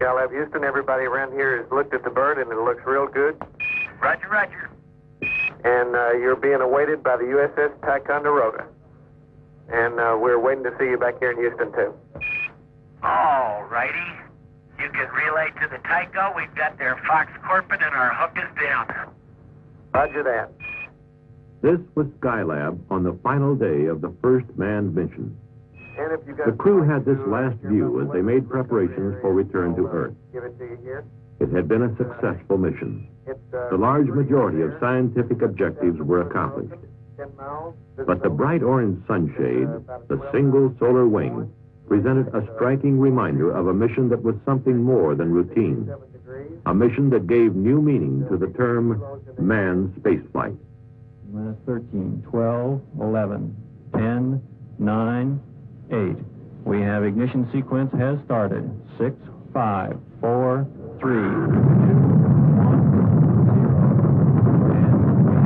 Skylab Houston, everybody around here has looked at the bird and it looks real good. Roger, roger. And you're being awaited by the USS Ticonderoga. And we're waiting to see you back here in Houston, too. All righty. You can relay to the Tycho. We've got their Fox Corporate and our hook is down. Roger that. This was Skylab on the final day of the first manned mission. And if you got The crew had this last view as they made preparations for return to Earth. Give it to you here. It had been a successful mission. It's, The large majority of scientific objectives were accomplished. 10 miles. But the bright orange sunshade, the single solar wing, presented a striking reminder of a mission that was something more than routine. A mission that gave new meaning to the term manned spaceflight. Minus 13, 12, 11, 10, 9, 8. We have ignition sequence has started. 6, 5, 4, 3, 2, 1, 0. And we have the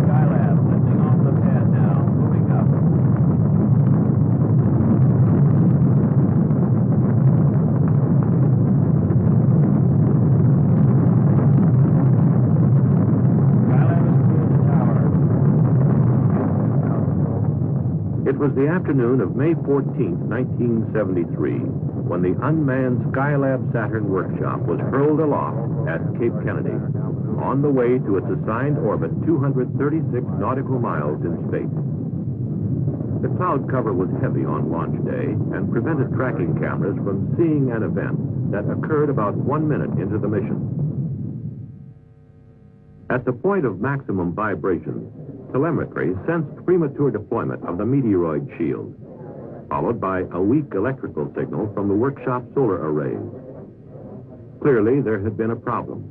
Skylab lifting off the pad now, moving up. It was the afternoon of May 14, 1973, when the unmanned Skylab Saturn workshop was hurled aloft at Cape Kennedy, on the way to its assigned orbit 236 nautical miles in space. The cloud cover was heavy on launch day and prevented tracking cameras from seeing an event that occurred about 1 minute into the mission. At the point of maximum vibration, telemetry sensed premature deployment of the meteoroid shield, followed by a weak electrical signal from the workshop solar arrays. Clearly, there had been a problem,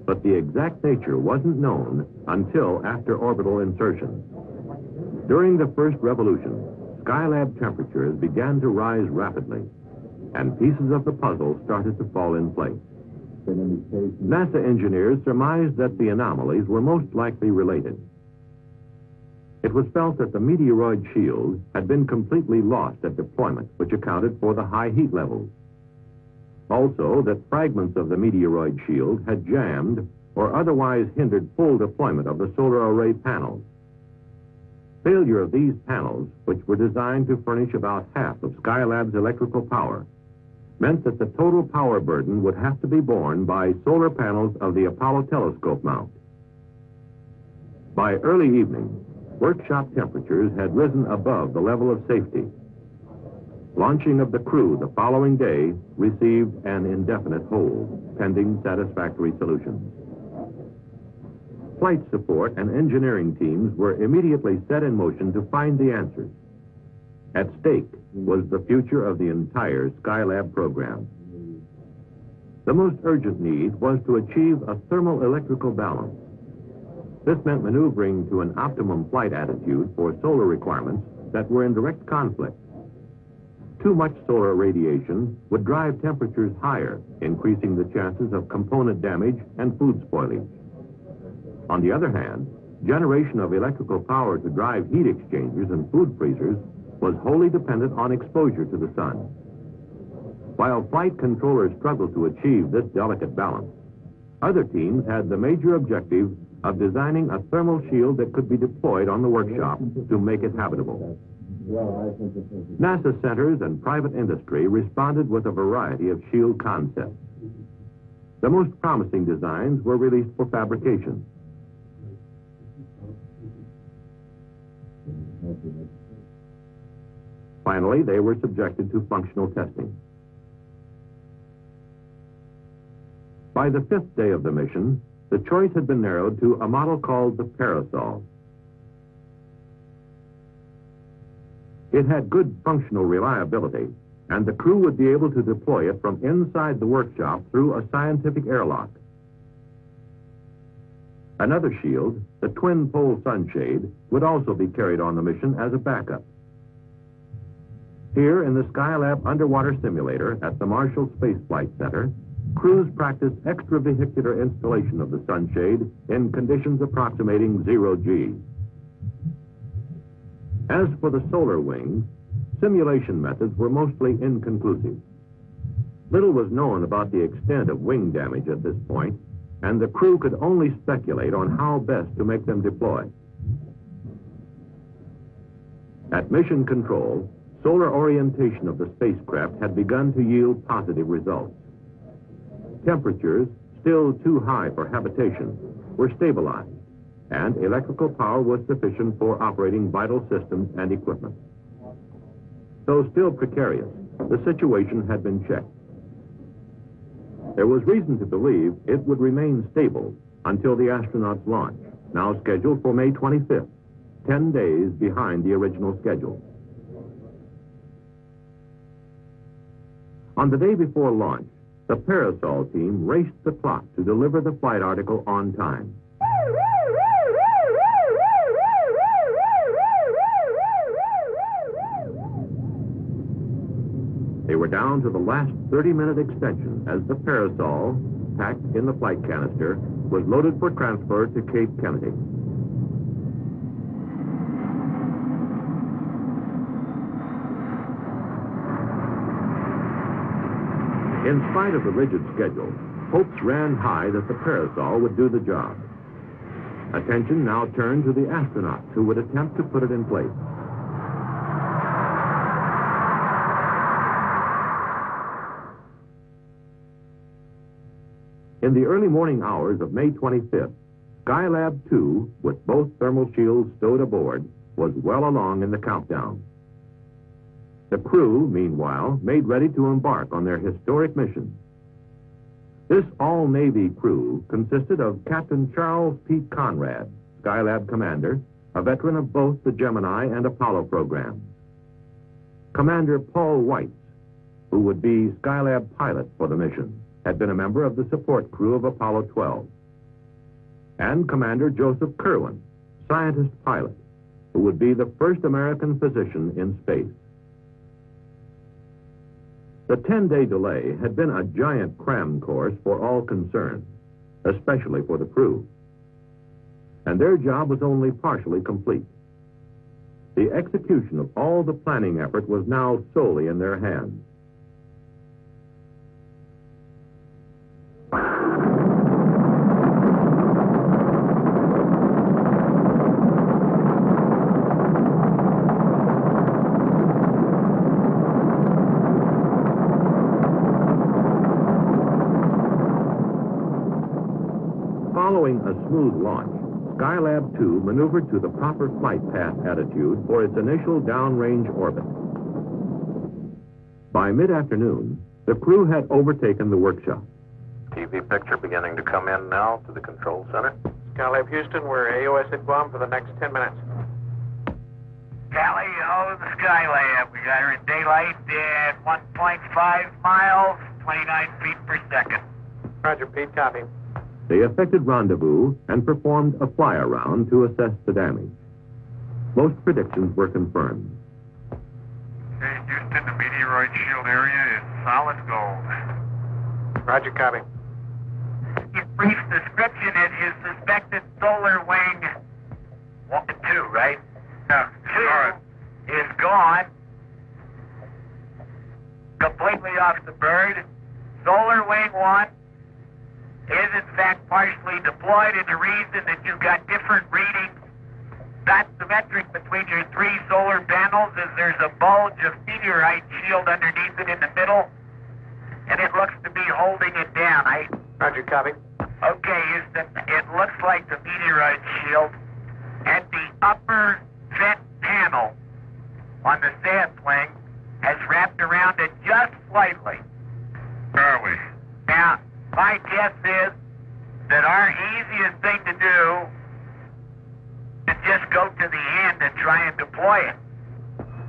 but the exact nature wasn't known until after orbital insertion. During the first revolution, Skylab temperatures began to rise rapidly, and pieces of the puzzle started to fall in place. NASA engineers surmised that the anomalies were most likely related. It was felt that the meteoroid shield had been completely lost at deployment, which accounted for the high heat levels. Also, that fragments of the meteoroid shield had jammed or otherwise hindered full deployment of the solar array panels. Failure of these panels, which were designed to furnish about half of Skylab's electrical power, meant that the total power burden would have to be borne by solar panels of the Apollo telescope mount. By early evening, workshop temperatures had risen above the level of safety. Launching of the crew the following day received an indefinite hold, pending satisfactory solutions. Flight support and engineering teams were immediately set in motion to find the answers. At stake was the future of the entire Skylab program. The most urgent need was to achieve a thermal-electrical balance. This meant maneuvering to an optimum flight attitude for solar requirements that were in direct conflict. Too much solar radiation would drive temperatures higher, increasing the chances of component damage and food spoilage. On the other hand, generation of electrical power to drive heat exchangers and food freezers was wholly dependent on exposure to the sun. While flight controllers struggled to achieve this delicate balance, other teams had the major objective of designing a thermal shield that could be deployed on the workshop to make it habitable. NASA centers and private industry responded with a variety of shield concepts. The most promising designs were released for fabrication. Finally, they were subjected to functional testing. By the fifth day of the mission, the choice had been narrowed to a model called the Parasol. It had good functional reliability, and the crew would be able to deploy it from inside the workshop through a scientific airlock. Another shield, the twin-pole sunshade, would also be carried on the mission as a backup. Here in the Skylab underwater simulator at the Marshall Space Flight Center, crews practiced extravehicular installation of the sunshade in conditions approximating 0G. As for the solar wings, simulation methods were mostly inconclusive. Little was known about the extent of wing damage at this point, and the crew could only speculate on how best to make them deploy. At mission control, solar orientation of the spacecraft had begun to yield positive results. Temperatures, still too high for habitation, were stabilized, and electrical power was sufficient for operating vital systems and equipment. Though still precarious, the situation had been checked. There was reason to believe it would remain stable until the astronauts' launch, now scheduled for May 25th, 10 days behind the original schedule. On the day before launch, the Parasol team raced the clock to deliver the flight article on time. They were down to the last 30-minute extension as the Parasol, packed in the flight canister, was loaded for transfer to Cape Kennedy. In spite of the rigid schedule, hopes ran high that the Parasol would do the job. Attention now turned to the astronauts who would attempt to put it in place. In the early morning hours of May 25th, Skylab 2, with both thermal shields stowed aboard, was well along in the countdown. The crew, meanwhile, made ready to embark on their historic mission. This all-Navy crew consisted of Captain Charles Pete Conrad, Skylab commander, a veteran of both the Gemini and Apollo programs. Commander Paul Weitz, who would be Skylab pilot for the mission, had been a member of the support crew of Apollo 12. And Commander Joseph Kerwin, scientist pilot, who would be the first American physician in space. The 10-day delay had been a giant cram course for all concerned, especially for the crew. And their job was only partially complete. The execution of all the planning effort was now solely in their hands. Following a smooth launch, Skylab 2 maneuvered to the proper flight path attitude for its initial downrange orbit. By mid-afternoon, the crew had overtaken the workshop. TV picture beginning to come in now to the control center. Skylab Houston, we're AOS at Guam for the next 10 minutes. Tally ho, the Skylab. We got her in daylight at 1.5 miles, 29 feet per second. Roger, Pete, copy. They effected rendezvous and performed a fly-around to assess the damage. Most predictions were confirmed. Hey, Houston, the meteoroid shield area is solid gold. Roger, copy. In brief description, it is suspected solar wing 2, right? No, 2 is gone. Completely off the bird. Solar wing 1 is in fact partially deployed, and the reason that you've got different readings, not symmetric between your 3 solar panels, is there's a bulge of meteorite shield underneath it in the middle, and it looks to be holding it down. Roger, copy. Okay, Houston, it looks like the meteorite shield and the upper vent panel on the south wing has wrapped around it just slightly. Where are we? Now, my guess is that our easiest thing to do is just go to the end and try and deploy it.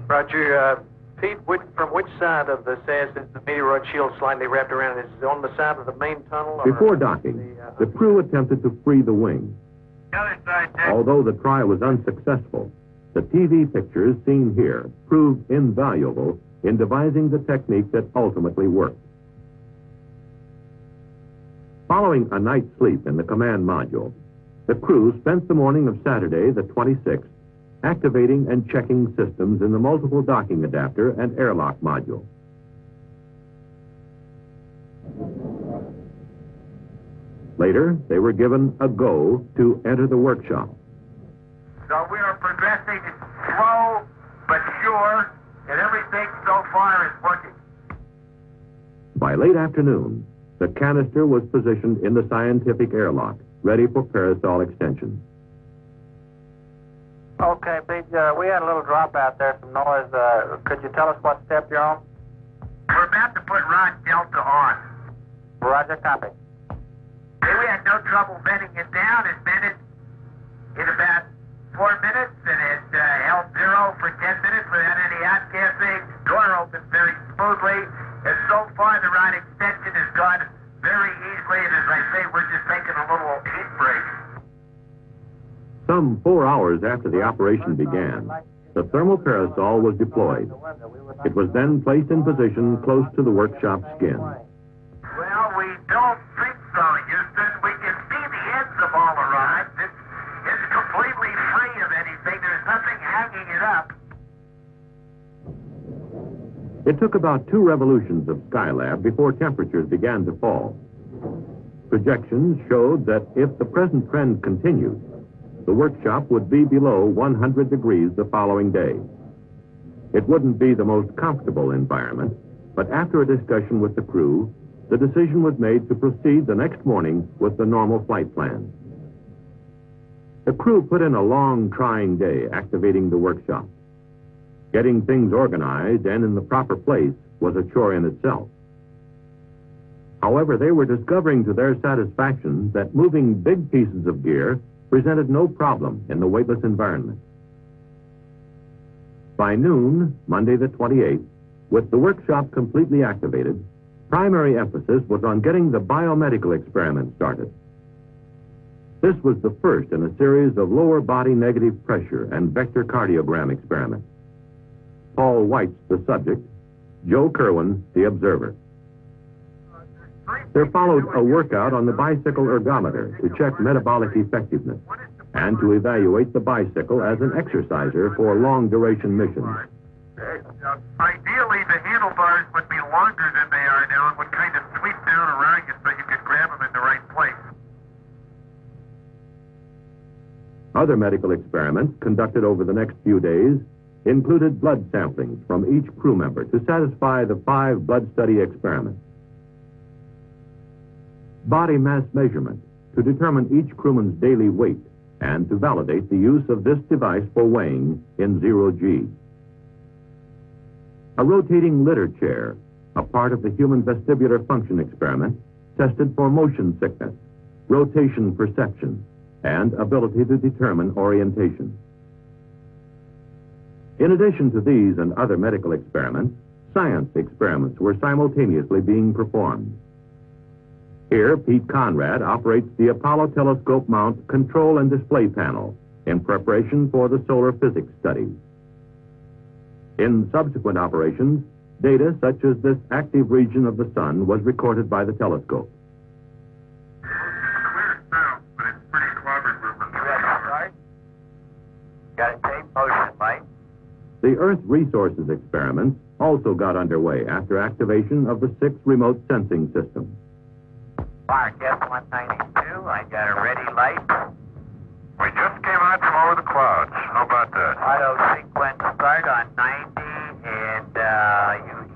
Roger, Pete, from which side of the SAS is the meteoroid shield slightly wrapped around it? Is it on the side of the main tunnel? Or Before docking, the crew attempted to free the wing. The other side, Dick. Although the try was unsuccessful, the TV pictures seen here proved invaluable in devising the technique that ultimately worked. Following a night's sleep in the command module, the crew spent the morning of Saturday, the 26th, activating and checking systems in the multiple docking adapter and airlock module. Later, they were given a go to enter the workshop. So we are progressing slow but sure, and everything so far is working. By late afternoon, the canister was positioned in the scientific airlock, ready for parasol extension. Okay, Pete, we had a little drop out there, some noise. Could you tell us what step you're on? We're about to put rod delta on. Roger, copy. Okay, we had no trouble bending it down. It bent it in about 4 minutes, and it held 0 for 10 minutes without any outgassing. Door opened very smoothly, and so far the rod extension has gone very easily, and as I say, we're just taking a little heat break. Some 4 hours after the operation began, the thermal parasol was deployed. It was then placed in position close to the workshop skin. Well, we don't think so, Houston. We can see the ends of all the rods. It's completely free of anything. There's nothing hanging it up. It took about 2 revolutions of Skylab before temperatures began to fall. Projections showed that if the present trend continued, the workshop would be below 100 degrees the following day. It wouldn't be the most comfortable environment, but after a discussion with the crew, the decision was made to proceed the next morning with the normal flight plan. The crew put in a long, trying day activating the workshop. Getting things organized and in the proper place was a chore in itself. However, they were discovering to their satisfaction that moving big pieces of gear presented no problem in the weightless environment. By noon, Monday the 28th, with the workshop completely activated, primary emphasis was on getting the biomedical experiment started. This was the first in a series of lower body negative pressure and vector cardiogram experiments. Paul White's the subject, Joe Kerwin the observer. There followed a workout on the bicycle ergometer to check metabolic effectiveness and to evaluate the bicycle as an exerciser for long-duration missions. Ideally, the handlebars would be longer than they are now and would kind of sweep down around you so you could grab them in the right place. Other medical experiments conducted over the next few days included blood samplings from each crew member to satisfy the 5 blood study experiments. Body mass measurement to determine each crewman's daily weight and to validate the use of this device for weighing in 0G. A rotating litter chair, a part of the human vestibular function experiment, tested for motion sickness, rotation perception, and ability to determine orientation. In addition to these and other medical experiments, science experiments were simultaneously being performed. Here, Pete Conrad operates the Apollo telescope mount control and display panel in preparation for the solar physics studies. In subsequent operations, data such as this active region of the sun was recorded by the telescope. Clear sound, but it's pretty clobbered movement. Right? Got a tape motion light. The Earth resources experiments also got underway after activation of the 6 remote sensing systems. Mark S-192, I got a ready light. We just came out from over the clouds. How about that? Auto sequence start on 90 and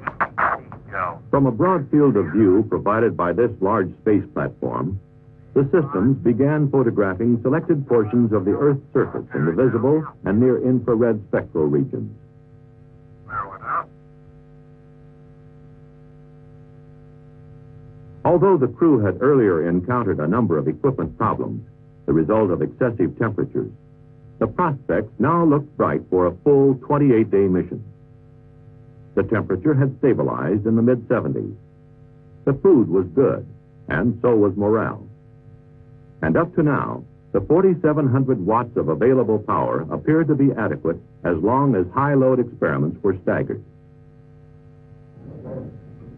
UEPC go. From a broad field of view provided by this large space platform, the systems began photographing selected portions of the Earth's surface in the visible and near-infrared spectral regions. There went out. Although the crew had earlier encountered a number of equipment problems, the result of excessive temperatures, the prospects now looked bright for a full 28-day mission. The temperature had stabilized in the mid-70s. The food was good, and so was morale. And up to now, the 4,700 watts of available power appeared to be adequate as long as high-load experiments were staggered.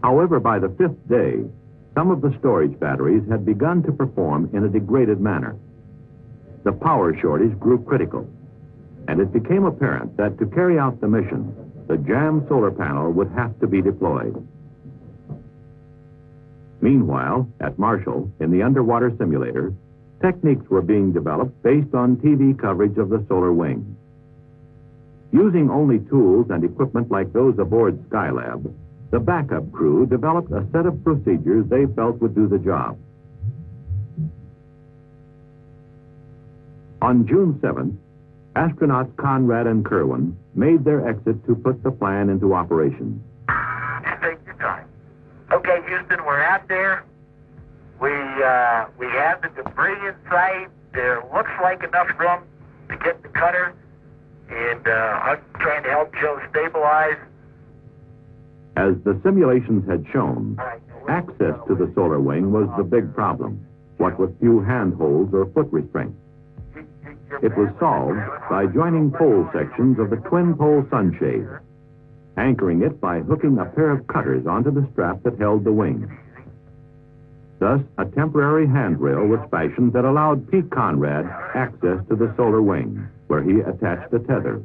However, by the 5th day, Some of the storage batteries had begun to perform in a degraded manner. The power shortage grew critical, and it became apparent that to carry out the mission, the jammed solar panel would have to be deployed. Meanwhile, at Marshall, in the underwater simulator, techniques were being developed based on TV coverage of the solar wing. Using only tools and equipment like those aboard Skylab, the backup crew developed a set of procedures they felt would do the job. On June 7th, astronauts Conrad and Kerwin made their exit to put the plan into operation. Just take your time. Okay, Houston, we're out there. We have the debris in sight. There looks like enough room to get the cutter, and I'm trying to help Joe stabilize. As the simulations had shown, access to the solar wing was the big problem, what with few handholds or foot restraints. It was solved by joining pole sections of the twin-pole sunshade, anchoring it by hooking a pair of cutters onto the strap that held the wing. Thus, a temporary handrail was fashioned that allowed Pete Conrad access to the solar wing, where he attached a tether.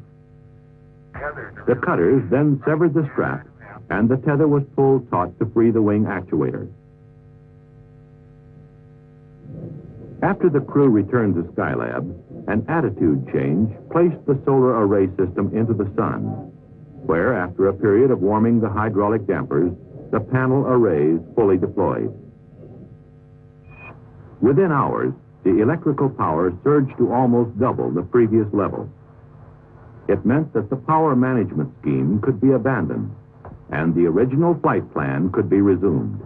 The cutters then severed the strap, and the tether was pulled taut to free the wing actuator. After the crew returned to Skylab, an attitude change placed the solar array system into the sun, where, after a period of warming the hydraulic dampers, the panel arrays fully deployed. Within hours, the electrical power surged to almost double the previous level. It meant that the power management scheme could be abandoned, and the original flight plan could be resumed.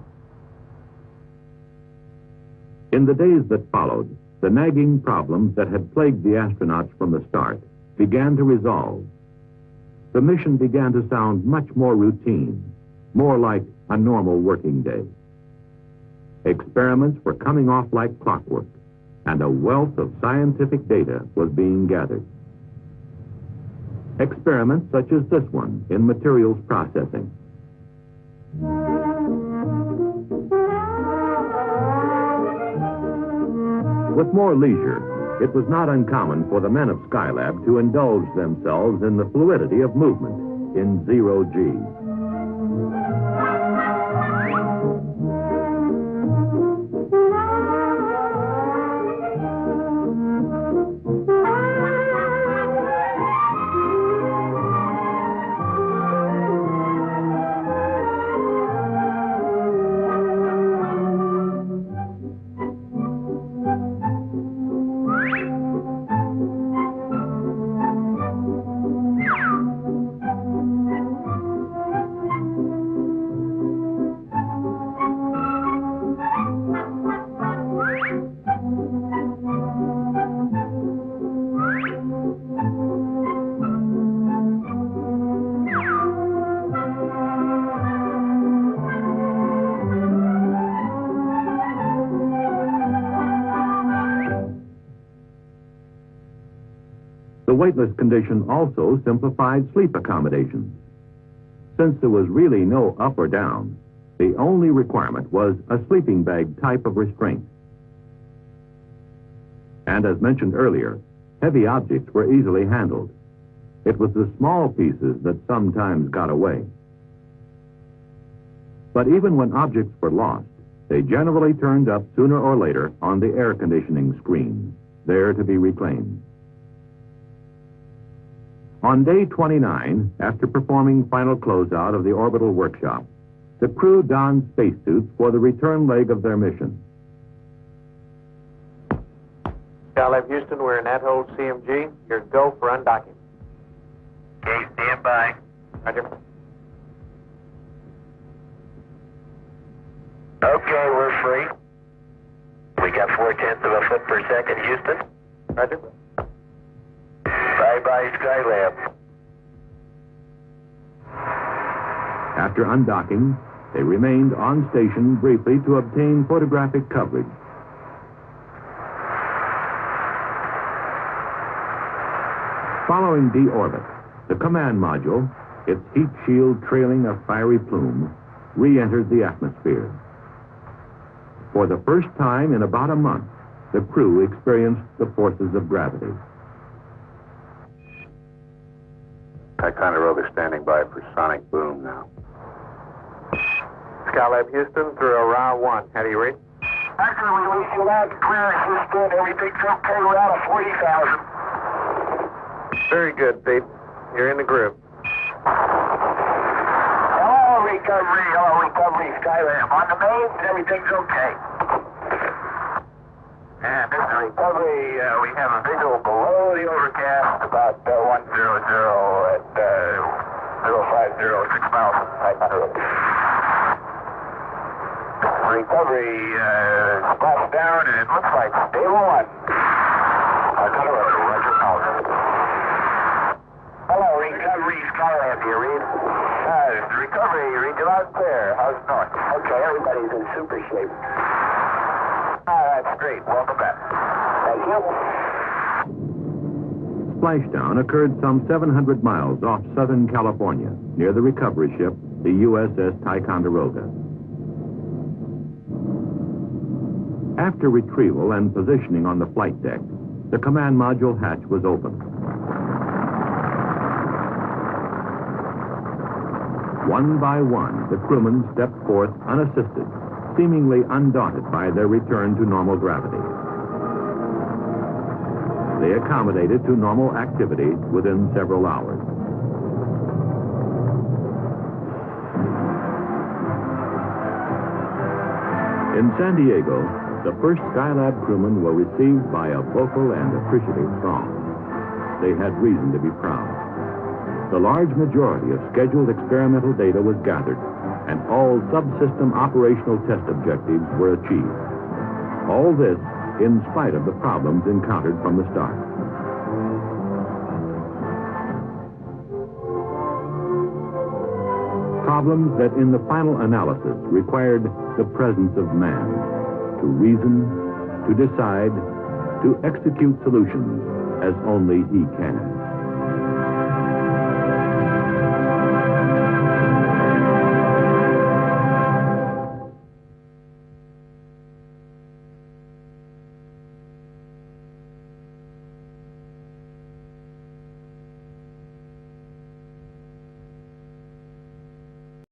In the days that followed, the nagging problems that had plagued the astronauts from the start began to resolve. The mission began to sound much more routine, more like a normal working day. Experiments were coming off like clockwork, and a wealth of scientific data was being gathered. Experiments such as this one in materials processing. With more leisure, it was not uncommon for the men of Skylab to indulge themselves in the fluidity of movement in zero G. The weightless condition also simplified sleep accommodations. Since there was really no up or down, the only requirement was a sleeping bag type of restraint. And as mentioned earlier, heavy objects were easily handled. It was the small pieces that sometimes got away. But even when objects were lost, they generally turned up sooner or later on the air conditioning screen, there to be reclaimed. On day 29, after performing final closeout of the orbital workshop, the crew donned spacesuits for the return leg of their mission. Skylab Houston, we're in at-hold CMG. You're go for undocking. Okay, stand by. Roger. Okay, we're free. We got 0.4 of a foot per second, Houston. Roger. Bye-bye, Skylab. After undocking, they remained on station briefly to obtain photographic coverage. Following deorbit, the command module, its heat shield trailing a fiery plume, re-entered the atmosphere. For the first time in about a month, the crew experienced the forces of gravity. Ticonderoga standing by for sonic boom now. Skylab Houston through round 1. How do you read? Actually, we leave you loud and clear, Houston. Everything's okay. We're out of 40,000. Very good, Pete. You're in the group. Hello, recovery, Skylab. On the mains, everything's okay. And this is recovery. We have a visual below the overcast, about 100 at 050, 6 miles from Ticonderoga. Recovery splashed down, and it looks like stable 1. Ticonderoga, roger, out. Hello, recovery, Skylab here, Reed. Recovery, read you loud and clear. How's it going? Okay, everybody's in super shape. That's great. Welcome back. Thank you. Splashdown occurred some 700 miles off Southern California, near the recovery ship, the USS Ticonderoga. After retrieval and positioning on the flight deck, the command module hatch was opened. One by one, the crewmen stepped forth unassisted, seemingly undaunted by their return to normal gravity. They accommodated to normal activity within several hours. In San Diego, the first Skylab crewmen were received by a vocal and appreciative throng. They had reason to be proud. The large majority of scheduled experimental data was gathered, and all subsystem operational test objectives were achieved. All this in spite of the problems encountered from the start. Problems that in the final analysis required the presence of man to reason, to decide, to execute solutions as only he can.